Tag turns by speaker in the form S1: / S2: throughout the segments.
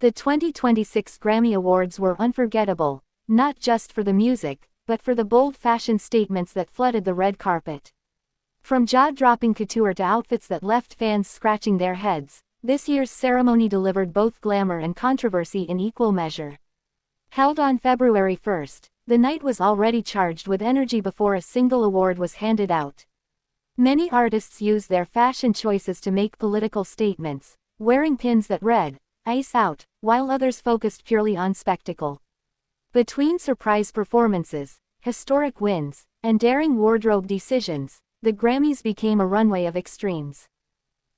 S1: The 2026 Grammy Awards were unforgettable, not just for the music, but for the bold fashion statements that flooded the red carpet. From jaw-dropping couture to outfits that left fans scratching their heads, this year's ceremony delivered both glamour and controversy in equal measure. Held on February 1st, the night was already charged with energy before a single award was handed out. Many artists used their fashion choices to make political statements, wearing pins that read, "Ice Out," while others focused purely on spectacle. Between surprise performances, historic wins, and daring wardrobe decisions, the Grammys became a runway of extremes.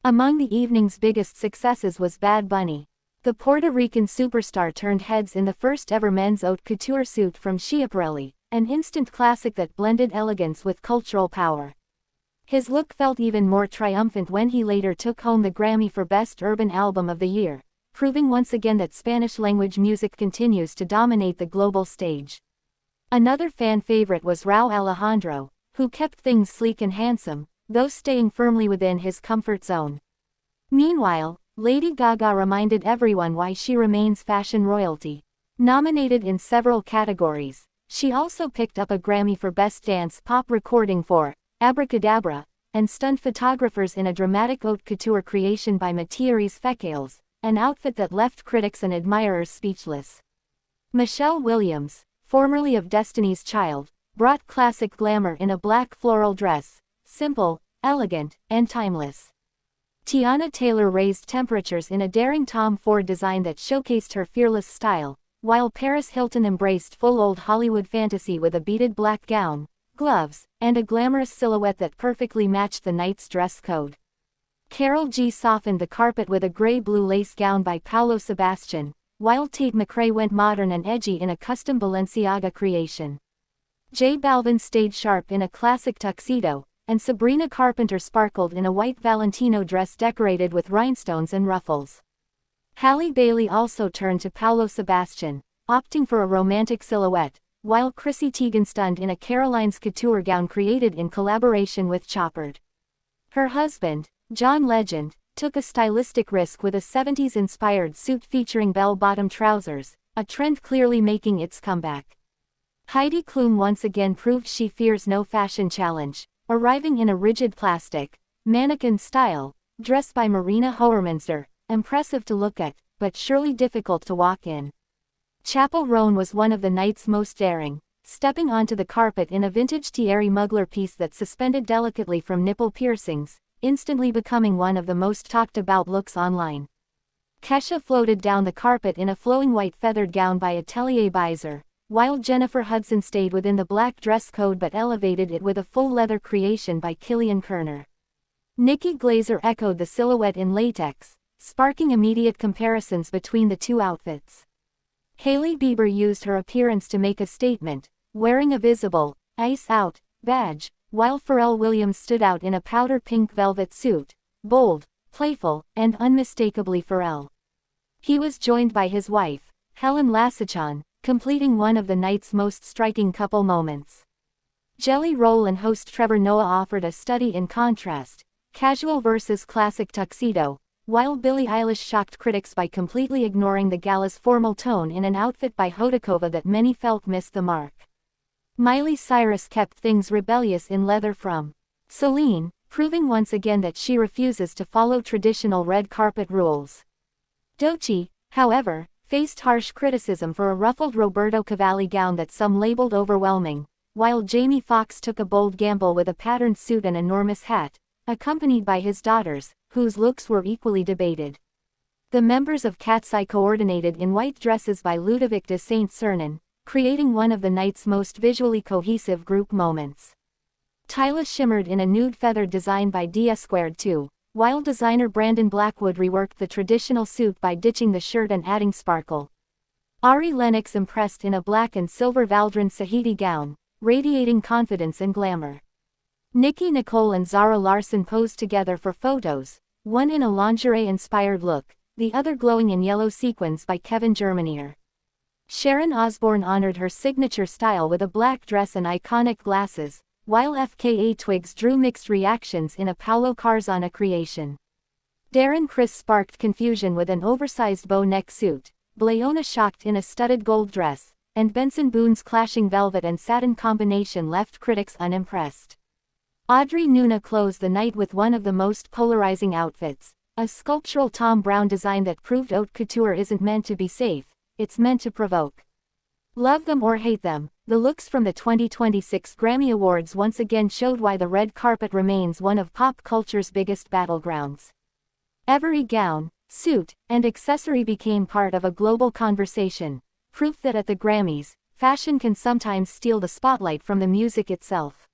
S1: Among the evening's biggest successes was Bad Bunny. The Puerto Rican superstar turned heads in the first-ever men's haute couture suit from Schiaparelli, an instant classic that blended elegance with cultural power. His look felt even more triumphant when he later took home the Grammy for Best Urban Album of the Year, proving once again that Spanish-language music continues to dominate the global stage. Another fan favorite was Rauw Alejandro, who kept things sleek and handsome, though staying firmly within his comfort zone. Meanwhile, Lady Gaga reminded everyone why she remains fashion royalty. Nominated in several categories, she also picked up a Grammy for Best Dance Pop Recording for Abracadabra, and stunned photographers in a dramatic haute couture creation by Matthias Fekales, an outfit that left critics and admirers speechless. Michelle Williams, formerly of Destiny's Child, brought classic glamour in a black floral dress, simple, elegant, and timeless. Tiana Taylor raised temperatures in a daring Tom Ford design that showcased her fearless style, while Paris Hilton embraced full old Hollywood fantasy with a beaded black gown, gloves, and a glamorous silhouette that perfectly matched the night's dress code. Karol G softened the carpet with a gray-blue lace gown by Paolo Sebastian, while Tate McRae went modern and edgy in a custom Balenciaga creation. J Balvin stayed sharp in a classic tuxedo, and Sabrina Carpenter sparkled in a white Valentino dress decorated with rhinestones and ruffles. Halle Bailey also turned to Paolo Sebastian, opting for a romantic silhouette, while Chrissy Teigen stunned in a Caroline's couture gown created in collaboration with Chopard. Her husband, John Legend, took a stylistic risk with a 70s-inspired suit featuring bell-bottom trousers, a trend clearly making its comeback. Heidi Klum once again proved she fears no fashion challenge, arriving in a rigid plastic, mannequin-style, dress by Marina Hoermeister, impressive to look at, but surely difficult to walk in. Chappell Roan was one of the night's most daring, stepping onto the carpet in a vintage Thierry Mugler piece that suspended delicately from nipple piercings, instantly becoming one of the most talked-about looks online. Kesha floated down the carpet in a flowing white feathered gown by Atelier Beiser, while Jennifer Hudson stayed within the black dress code but elevated it with a full leather creation by Kilian Kerner. Nikki Glaser echoed the silhouette in latex, sparking immediate comparisons between the two outfits. Hailey Bieber used her appearance to make a statement, wearing a visible, "Ice Out" badge, while Pharrell Williams stood out in a powder pink velvet suit, bold, playful, and unmistakably Pharrell. He was joined by his wife, Helen Lassachon, completing one of the night's most striking couple moments. Jelly Roll and host Trevor Noah offered a study in contrast, casual versus classic tuxedo, while Billie Eilish shocked critics by completely ignoring the gala's formal tone in an outfit by Hodakova that many felt missed the mark. Miley Cyrus kept things rebellious in leather from Celine, proving once again that she refuses to follow traditional red carpet rules. Doechii, however, faced harsh criticism for a ruffled Roberto Cavalli gown that some labeled overwhelming, while Jamie Foxx took a bold gamble with a patterned suit and enormous hat, accompanied by his daughters, whose looks were equally debated. The members of Cat's Eye coordinated in white dresses by Ludovic de Saint-Cernin, creating one of the night's most visually cohesive group moments. Tyla shimmered in a nude feathered design by D2, while designer Brandon Blackwood reworked the traditional suit by ditching the shirt and adding sparkle. Ari Lennox impressed in a black and silver Valdrin Sahiti gown, radiating confidence and glamour. Nicki Nicole and Zara Larsson posed together for photos, one in a lingerie-inspired look, the other glowing in yellow sequins by Kevin Germanier. Sharon Osbourne honored her signature style with a black dress and iconic glasses, while FKA Twigs drew mixed reactions in a Paolo Carzana creation. Darren Criss sparked confusion with an oversized bow neck suit, Blayona shocked in a studded gold dress, and Benson Boone's clashing velvet and satin combination left critics unimpressed. Audrey Nuna closed the night with one of the most polarizing outfits, a sculptural Tom Brown design that proved haute couture isn't meant to be safe, it's meant to provoke. Love them or hate them, the looks from the 2026 Grammy Awards once again showed why the red carpet remains one of pop culture's biggest battlegrounds. Every gown, suit, and accessory became part of a global conversation, proof that at the Grammys, fashion can sometimes steal the spotlight from the music itself.